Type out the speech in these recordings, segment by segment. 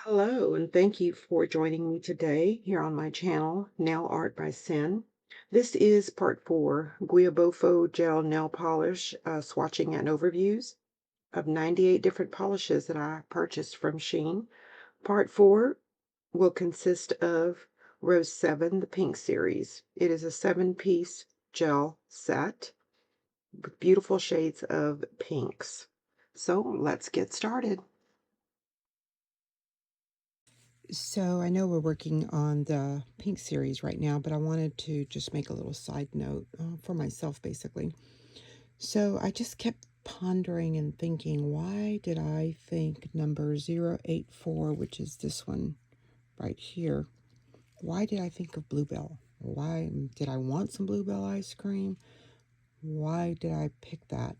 Hello, and thank you for joining me today here on my channel, Nail Art by Sin. This is part four, Guibofu Gel Nail Polish, swatching and overviews of 98 different polishes that I purchased from Shein. Part four will consist of Rose 7, the pink series. It is a 7-piece gel set with beautiful shades of pinks. So let's get started. So I know we're working on the pink series right now, but I wanted to just make a little side note for myself, basically. So I just kept pondering and thinking, why did I think number 084, which is this one right here, why did I think of Bluebell? Why did I want some Bluebell ice cream? Why did I pick that?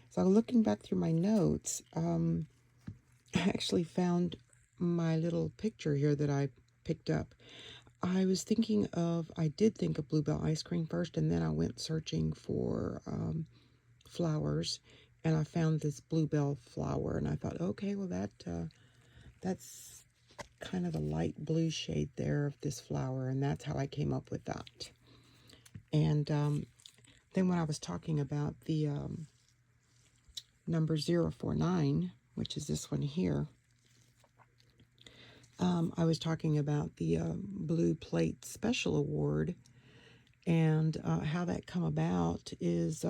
So looking back through my notes, I actually found my little picture here that I picked up. I did think of Bluebell ice cream first, and then I went searching for flowers, and I found this Bluebell flower, and I thought, okay, well that's kind of a light blue shade there of this flower, and that's how I came up with that. And then when I was talking about the number 049, which is this one here, I was talking about the Blue Plate Special Award, and how that come about is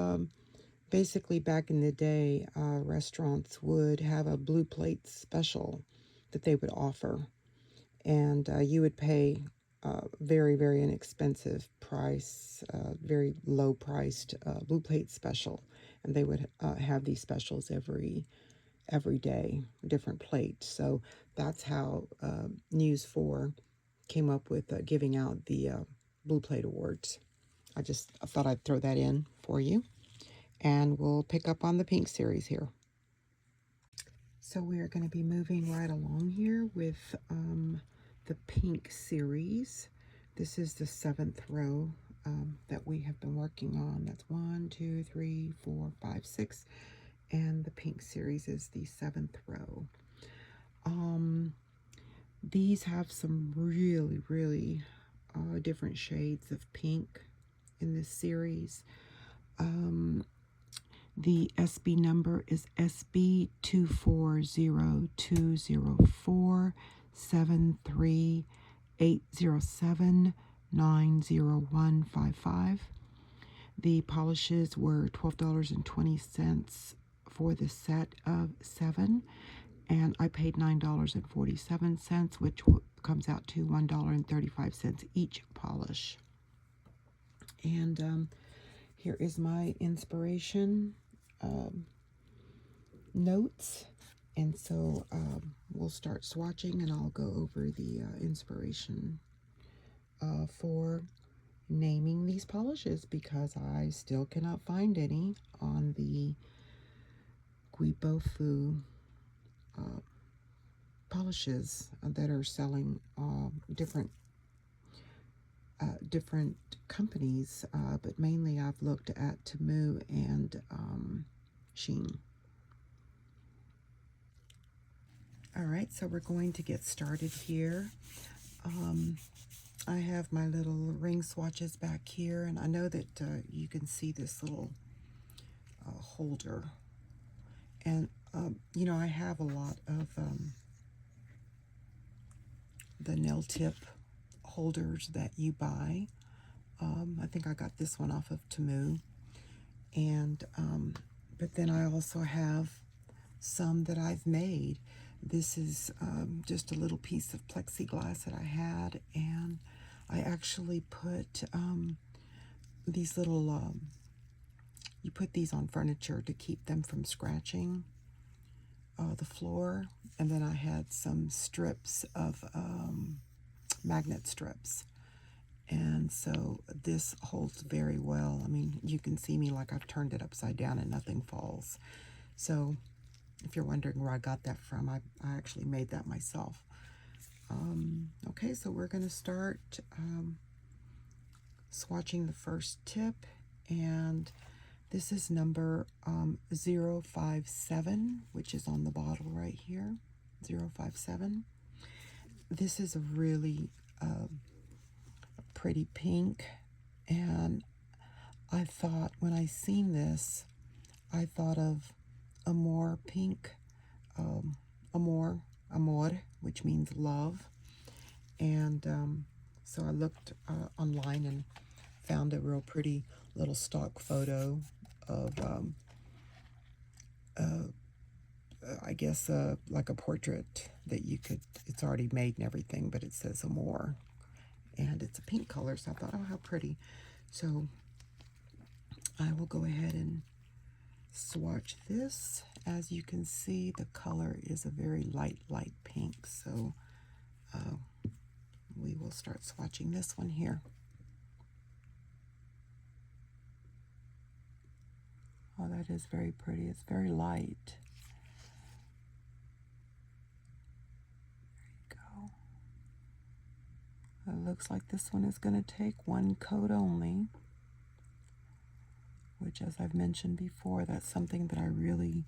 basically back in the day, restaurants would have a Blue Plate special that they would offer, and you would pay very, very inexpensive price, very low priced Blue Plate special, and they would have these specials every day, different plates. So that's how News 4 came up with giving out the Blue Plate Awards. I thought I'd throw that in for you. And we'll pick up on the pink series here. So we are going to be moving right along here with the pink series. This is the 7th row that we have been working on. That's 1, 2, 3, 4, 5, 6. And the pink series is the 7th row. These have some really, really different shades of pink in this series. The SB number is SB 24020247380790155. The polishes were $12.20 for the set of 7, and I paid $9.47, which comes out to $1.35 each polish. And here is my inspiration notes, and so we'll start swatching, and I'll go over the inspiration for naming these polishes, because I still cannot find any on the Guibofu polishes that are selling different companies, but mainly I've looked at Temu and Shein. All right, so we're going to get started here. I have my little ring swatches back here, and I know that you can see this little holder. And, you know, I have a lot of the nail tip holders that you buy. I think I got this one off of Temu. And, but then I also have some that I've made. This is just a little piece of plexiglass that I had, and I actually put these little, you put these on furniture to keep them from scratching the floor. And then I had some strips of magnet strips. And so this holds very well. I mean, you can see me like I've turned it upside down and nothing falls. So if you're wondering where I got that from, I actually made that myself. Okay, so we're going to start swatching the first tip, and this is number 057, which is on the bottle right here, 057. This is a really pretty pink, and I thought when I seen this, I thought of Amor pink, amor, which means love, and so I looked online and found a real pretty little stock photo of, I guess, like a portrait that you could, it's already made and everything, but it says Amor, and it's a pink color, so I thought, oh, how pretty. So I will go ahead and swatch this. As you can see, the color is a very light pink, so we will start swatching this one here. Oh, that is very pretty. It's very light. There you go. It looks like this one is going to take one coat only, which, as I've mentioned before, that's something that I really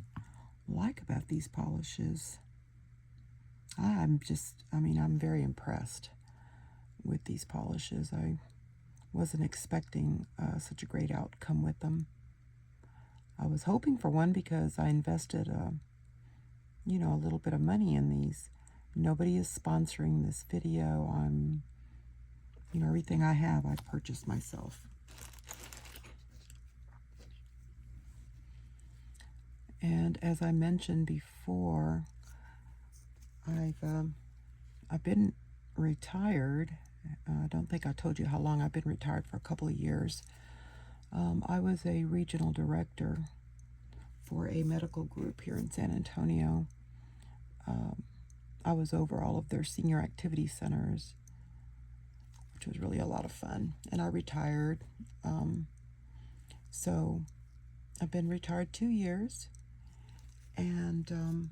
like about these polishes. I'm very impressed with these polishes. I wasn't expecting such a great outcome with them. I was hoping for one because I invested, a little bit of money in these. Nobody is sponsoring this video. Everything I have, I purchased myself. And as I mentioned before, I've been retired. I don't think I told you how long I've been retired, for a couple of years. I was a regional director for a medical group here in San Antonio. I was over all of their senior activity centers, which was really a lot of fun. And I retired. So I've been retired 2 years. And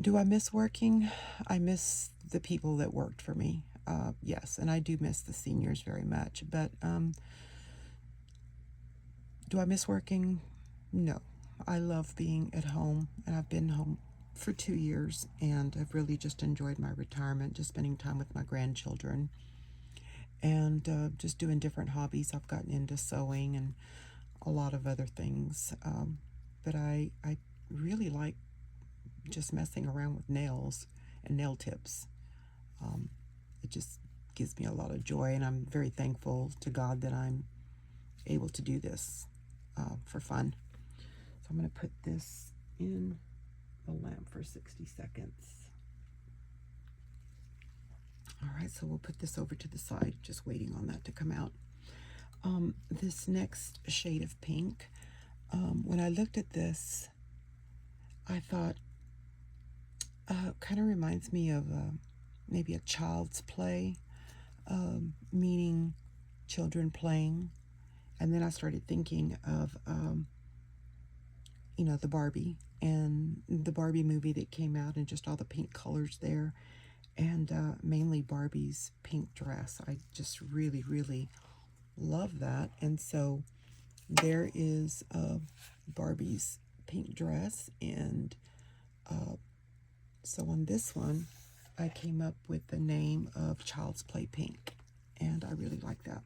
do I miss working? I miss the people that worked for me. Yes, and I do miss the seniors very much. But do I miss working? No. I love being at home, and I've been home for 2 years, and I've really just enjoyed my retirement, just spending time with my grandchildren, and just doing different hobbies. I've gotten into sewing and a lot of other things, but I really like just messing around with nails and nail tips. It just gives me a lot of joy, and I'm very thankful to God that I'm able to do this for fun. So I'm going to put this in the lamp for 60 seconds. All right, so we'll put this over to the side, just waiting on that to come out. This next shade of pink, when I looked at this, I thought, kind of reminds me of maybe a child's play, meaning children playing. And then I started thinking of, the Barbie and the Barbie movie that came out, and just all the pink colors there, and mainly Barbie's pink dress. I just really, really love that. And so there is Barbie's pink dress, and so on this one, I came up with the name of Child's Play Pink, and I really like that.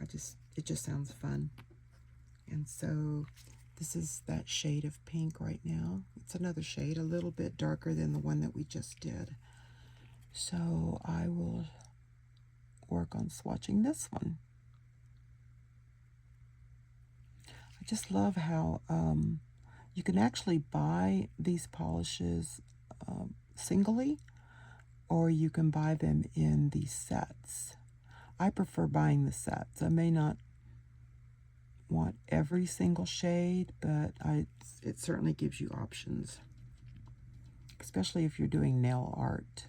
It just sounds fun. And so this is that shade of pink right now. It's another shade, a little bit darker than the one that we just did. So I will work on swatching this one. I just love how you can actually buy these polishes singly, or you can buy them in these sets. I prefer buying the sets. I may not want every single shade, but it certainly gives you options, especially if you're doing nail art.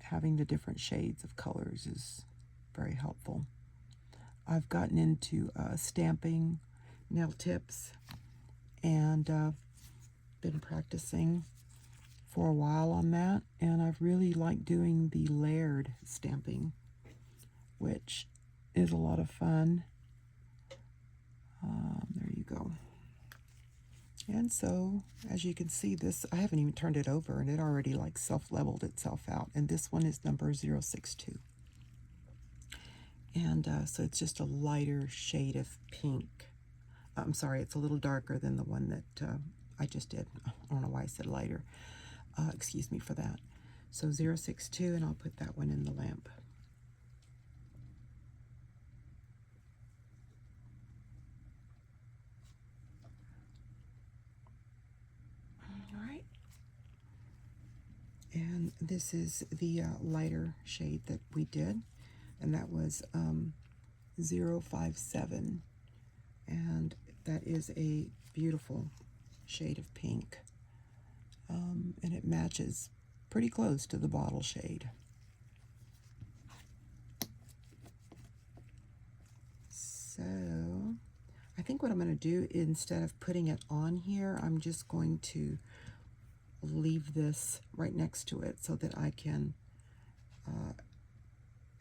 Having the different shades of colors is very helpful. I've gotten into stamping nail tips, and been practicing for a while on that, and I've really liked doing the layered stamping, which is a lot of fun. There you go. And so, as you can see, this, I haven't even turned it over, and it already like self-leveled itself out. And this one is number 062. And so it's just a lighter shade of pink. I'm sorry, it's a little darker than the one that I just did. I don't know why I said lighter. Excuse me for that. So 062, and I'll put that one in the lamp. All right. And this is the lighter shade that we did, and that was 057. And that is a beautiful shade of pink. And it matches pretty close to the bottle shade. So I think what I'm going to do, instead of putting it on here, I'm just going to leave this right next to it so that I can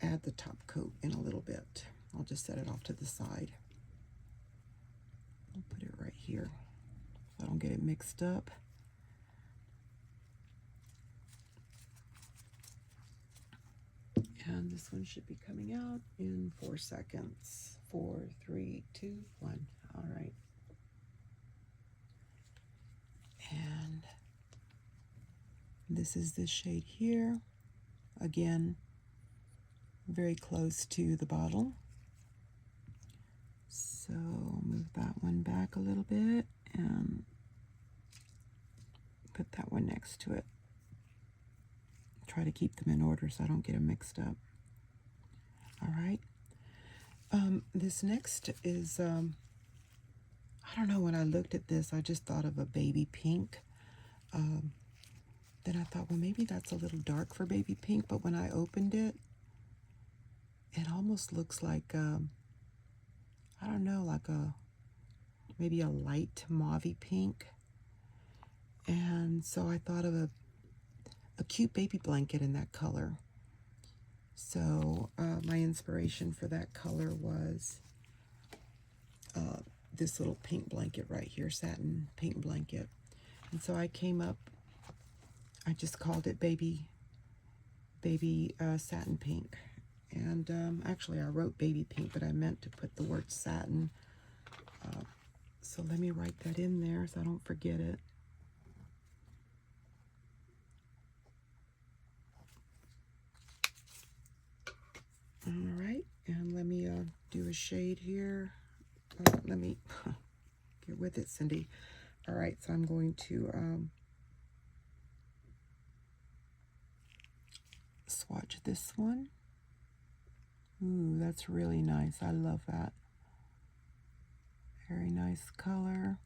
add the top coat in a little bit. I'll just set it off to the side. I'll put it right here so I don't get it mixed up. And this one should be coming out in 4 seconds. 4, 3, 2, 1. All right. And this is this shade here. Again, very close to the bottle. So move that one back a little bit and put that one next to it. Try to keep them in order so I don't get them mixed up. All right. This next is, I don't know, when I looked at this, I just thought of a baby pink. Then I thought, well, maybe that's a little dark for baby pink, but when I opened it, it almost looks like, I don't know, like maybe a light mauvey pink. And so I thought of a cute baby blanket in that color. So my inspiration for that color was this little pink blanket right here, satin pink blanket. And so I came up, I just called it baby satin pink. And actually I wrote baby pink, but I meant to put the word satin. So let me write that in there so I don't forget it. All right, and let me do a shade here. Let me get with it, Cindy. All right, so I'm going to swatch this one. Ooh, that's really nice. I love that. Very nice color.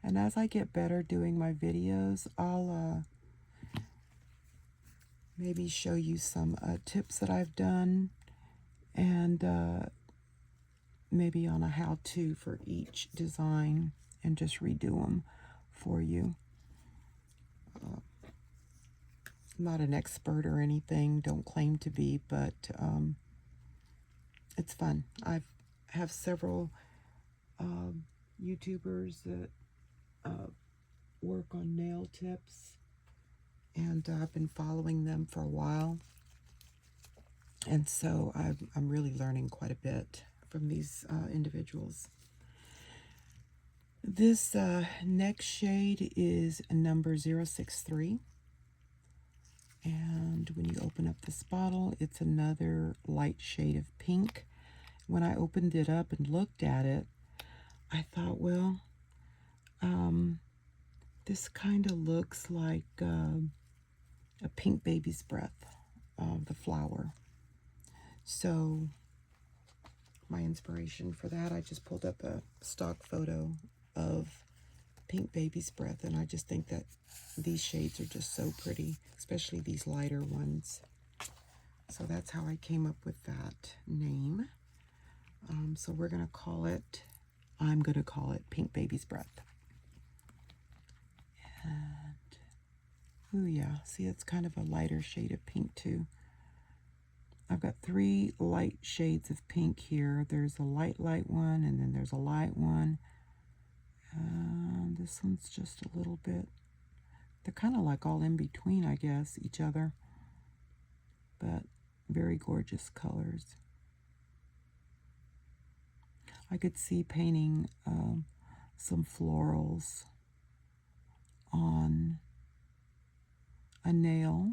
And as I get better doing my videos, I'll maybe show you some tips that I've done, and maybe on a how-to for each design, and just redo them for you. I'm not an expert or anything, don't claim to be, but it's fun. I have several YouTubers that work on nail tips, and I've been following them for a while, and so I'm really learning quite a bit from these individuals. This next shade is number 063, and when you open up this bottle, it's another light shade of pink. When I opened it up and looked at it, I thought, well, this kind of looks like a pink baby's breath, the flower. So my inspiration for that, I just pulled up a stock photo of pink baby's breath, and I just think that these shades are just so pretty, especially these lighter ones. So that's how I came up with that name. So we're going to call it, I'm going to call it Pink Baby's Breath. And, ooh, yeah, see, it's kind of a lighter shade of pink too. I've got 3 light shades of pink here. There's a light one, and then there's a light one. And this one's just a little bit, they're kind of like all in between, I guess, each other. But very gorgeous colors. I could see painting some florals on a nail,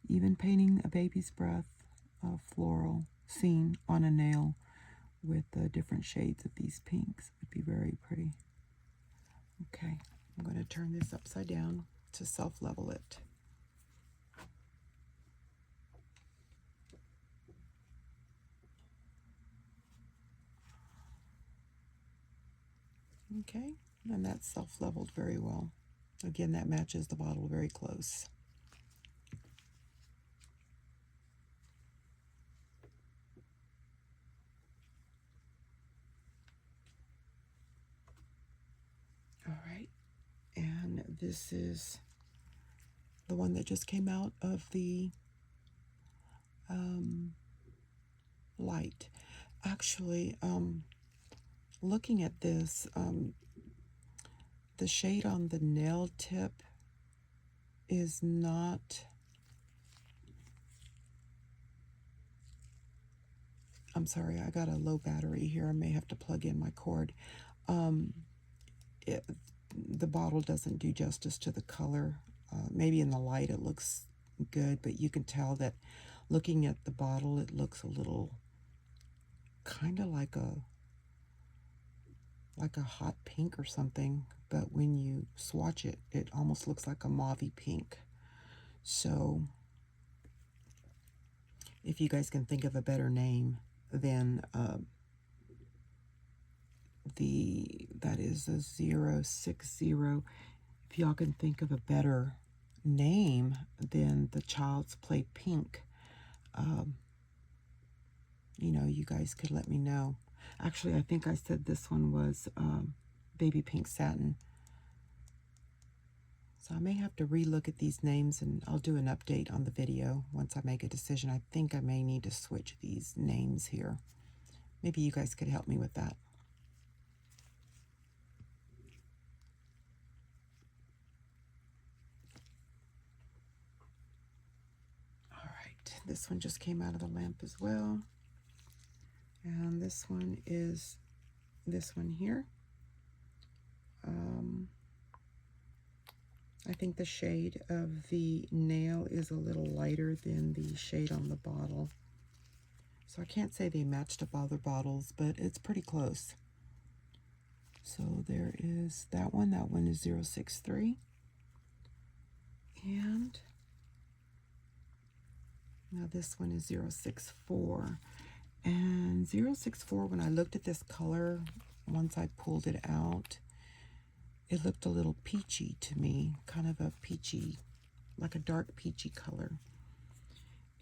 even painting a baby's breath floral scene on a nail with different shades of these pinks would be very pretty. Okay, I'm going to turn this upside down to self-level it. Okay, and that's self-leveled very well. Again, that matches the bottle very close. All right, and this is the one that just came out of the light. Actually, looking at this, the shade on the nail tip is not, I'm sorry, I got a low battery here. I may have to plug in my cord. The bottle doesn't do justice to the color. Maybe in the light it looks good, but you can tell that looking at the bottle, it looks a little kind of like a hot pink or something, but when you swatch it, it almost looks like a mauvey pink. So if you guys can think of a better name than that is a 060. If y'all can think of a better name than the Child's Play Pink, you know, you guys could let me know. Actually, I think I said this one was Baby Pink Satin. So I may have to relook at these names, and I'll do an update on the video once I make a decision. I think I may need to switch these names here. Maybe you guys could help me with that. All right, this one just came out of the lamp as well. And this one is this one here. I think the shade of the nail is a little lighter than the shade on the bottle. So I can't say they matched up other bottles, but it's pretty close. So there is that one. That one is 063. And now this one is 064. And 064, when I looked at this color, once I pulled it out, it looked a little peachy to me, kind of a peachy, like a dark peachy color.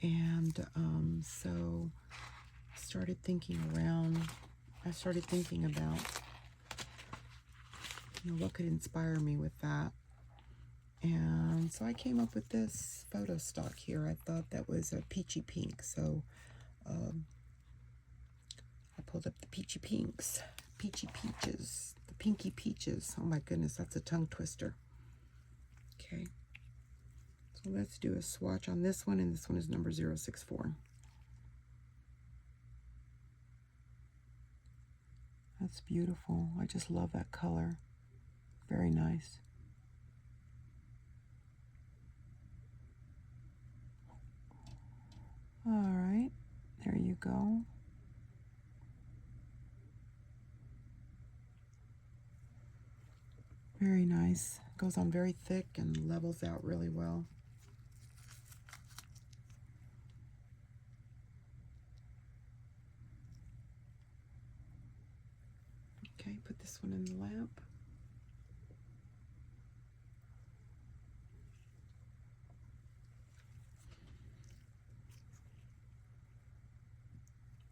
And so I started thinking about, you know, what could inspire me with that. And so I came up with this photo stock here. I thought that was a peachy pink, so I pulled up the peachy pinks, peachy peaches, the pinky peaches. Oh my goodness, that's a tongue twister. Okay, so let's do a swatch on this one, and this one is number 064. That's beautiful. I just love that color. Very nice. All right, there you go. Very nice. Goes on very thick and levels out really well. Okay, put this one in the lamp.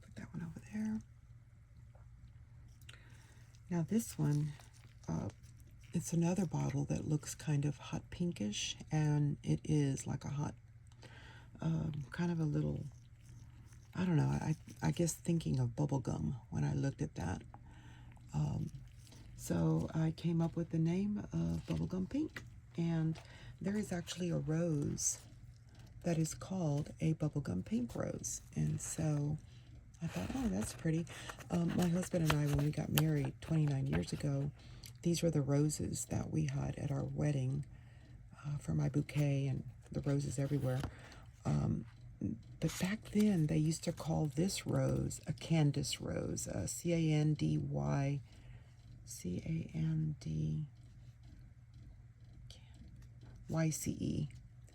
Put that one over there. Now this one, it's another bottle that looks kind of hot pinkish, and it is like a hot, kind of a little I don't know, I guess thinking of bubble gum when I looked at that. So I came up with the name of bubblegum pink, and there is actually a rose that is called a bubblegum pink rose. And so I thought, oh, that's pretty. My husband and I, when we got married 29 years ago, these were the roses that we had at our wedding for my bouquet, and the roses everywhere. But back then, they used to call this rose a Candice rose, C-A-N-D-Y, C-A-N-D-Y-C-E.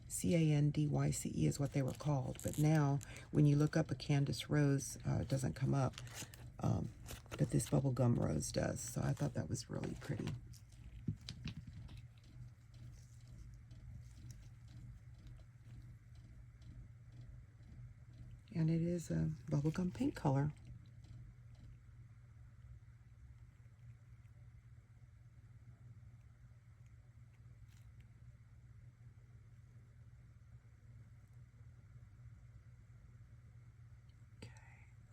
C-A-N-D-Y-C-E is what they were called. But now, when you look up a Candice rose, it doesn't come up. But this bubblegum rose does. So I thought that was really pretty. And it is a bubblegum pink color.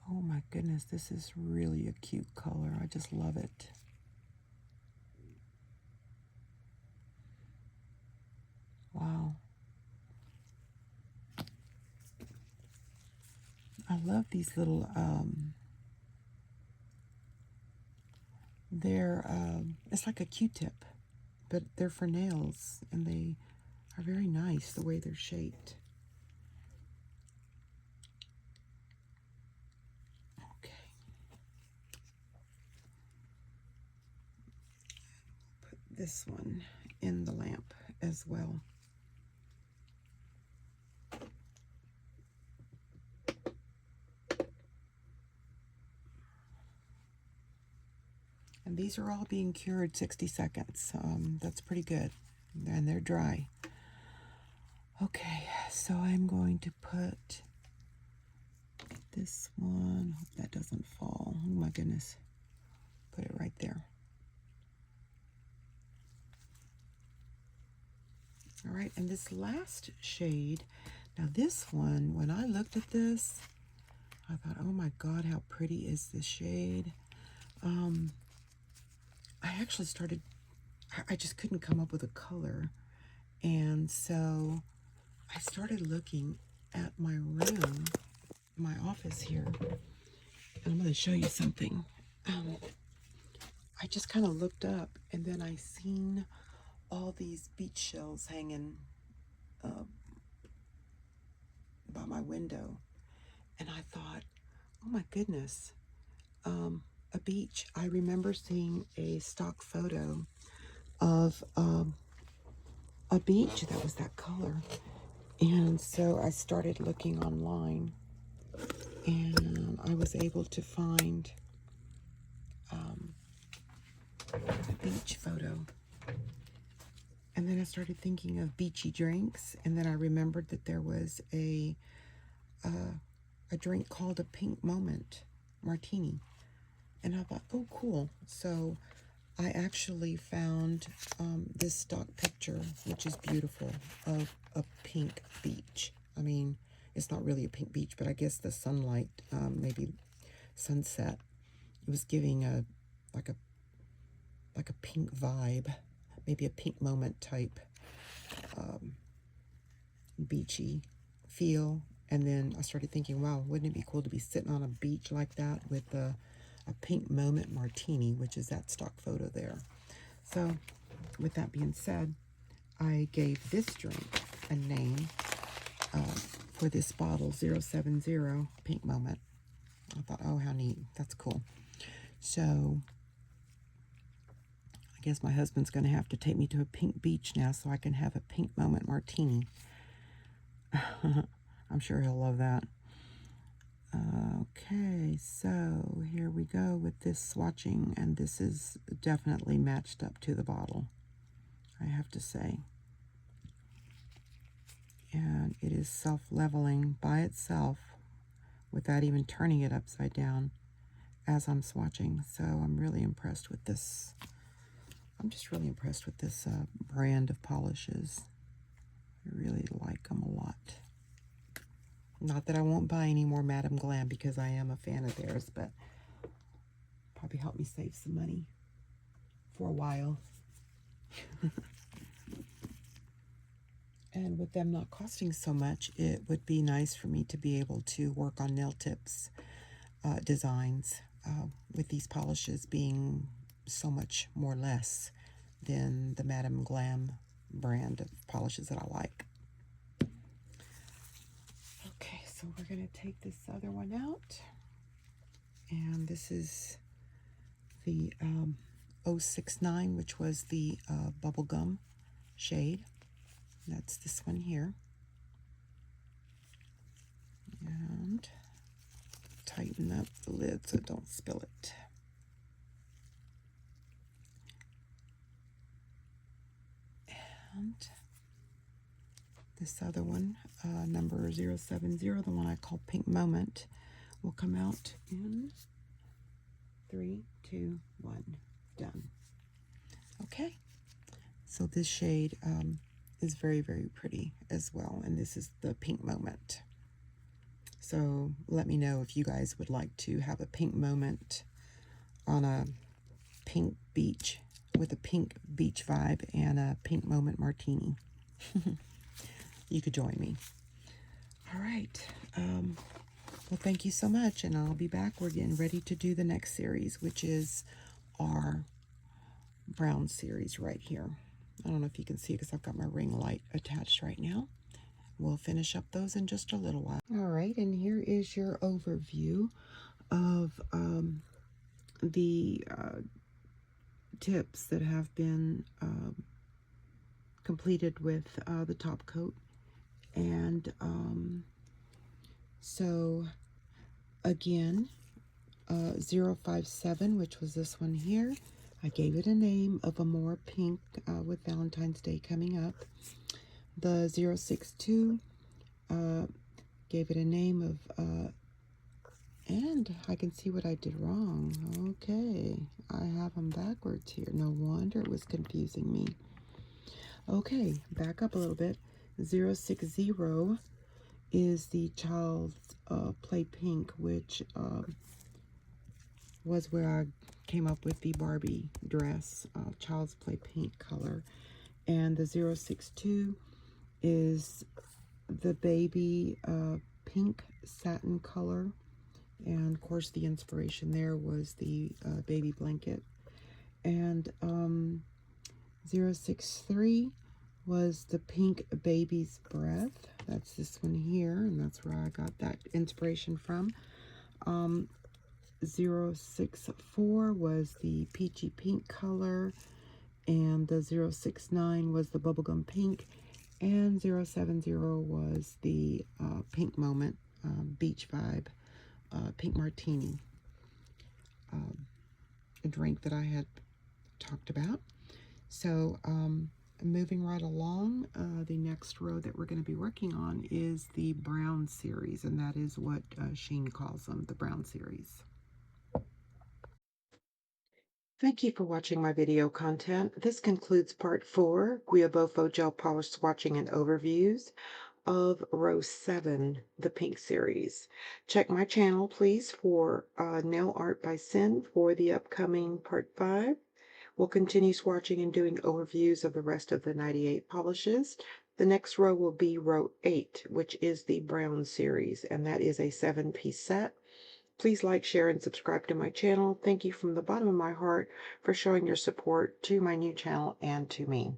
Oh my goodness, this is really a cute color. I just love it. Wow. I love these little, it's like a Q-tip, but they're for nails, and they are very nice the way they're shaped. Okay. Put this one in the lamp as well. And these are all being cured 60 seconds. That's pretty good. And they're dry. Okay, so I'm going to put this one. Hope that doesn't fall. Oh my goodness. Put it right there. All right, and this last shade. Now this one, when I looked at this, I thought, oh my God, how pretty is this shade? I actually started, I just couldn't come up with a color. And so I started looking at my room, my office here. And I'm going to show you something. I just kind of looked up, and then I seen all these beach shells hanging by my window. And I thought, oh my goodness, a beach. I remember seeing a stock photo of a beach that was that color. And so I started looking online, and I was able to find a beach photo. And then I started thinking of beachy drinks, and then I remembered that there was a drink called a Pink Moment Martini. And I thought, oh, cool. So I actually found this stock picture, which is beautiful, of a pink beach. I mean, it's not really a pink beach, but I guess the sunlight, maybe sunset, it was giving like a pink vibe, maybe a Pink Moment type beachy feel. And then I started thinking, wow, wouldn't it be cool to be sitting on a beach like that with a Pink Moment Martini, which is that stock photo there. So with that being said, I gave this drink a name for this bottle, 070 Pink Moment. I thought, oh, how neat. That's cool. So I guess my husband's going to have to take me to a pink beach now so I can have a Pink Moment Martini. I'm sure he'll love that. Okay, so here we go with this swatching, and this is definitely matched up to the bottle, I have to say. And it is self-leveling by itself without even turning it upside down as I'm swatching. So I'm really impressed with this. I'm just really impressed with this brand of polishes. I really like them a lot. Not that I won't buy any more Madame Glam because I am a fan of theirs, but probably help me save some money for a while. And with them not costing so much, it would be nice for me to be able to work on nail tips designs with these polishes being so much more less than the Madame Glam brand of polishes that I like. Okay, so we're going to take this other one out. And this is the 069, which was the bubblegum shade. That's this one here. And tighten up the lid so don't spill it. And this other one, number 070, the one I call Pink Moment, will come out in 3, 2, 1, done. Okay, so this shade is very, very pretty as well, and this is the Pink Moment. So let me know if you guys would like to have a pink moment on a pink beach with a pink beach vibe and a pink moment martini. You could join me. All right. Well, thank you so much, and I'll be back. We're getting ready to do the next series, which is our brown series right here. I don't know if you can see it because I've got my ring light attached right now. We'll finish up those in just a little while. All right, and here is your overview of the tips that have been completed with the top coat. And so again, 057, which was this one here, I gave it a name of a more pink with Valentine's Day coming up. The 062 gave it a name of and I can see what I did wrong. Okay, I have them backwards here. No wonder it was confusing me. Okay, back up a little bit. 060 is the Child's Play Pink, which was where I came up with the Barbie dress, Child's Play Pink color. And the 062 is the baby pink satin color. And of course the inspiration there was the baby blanket. And 063 was the pink baby's breath. That's this one here, and that's where I got that inspiration from. 064 was the peachy pink color, and the 069 was the bubblegum pink, and 070 was the pink moment beach vibe pink martini, a drink that I had talked about. So moving right along, the next row that we're going to be working on is the brown series, and that is what Sheen calls them, the brown series. Thank you for watching my video content. This concludes part 4, Guibofu Gel Polish Swatching and Overviews of row 7, the pink series. Check my channel, please, for Nail Art by Sin for the upcoming part 5. We'll continue swatching and doing overviews of the rest of the 98 polishes. The next row will be row 8, which is the brown series, and that is a 7-piece set. Please like, share, and subscribe to my channel. Thank you from the bottom of my heart for showing your support to my new channel and to me.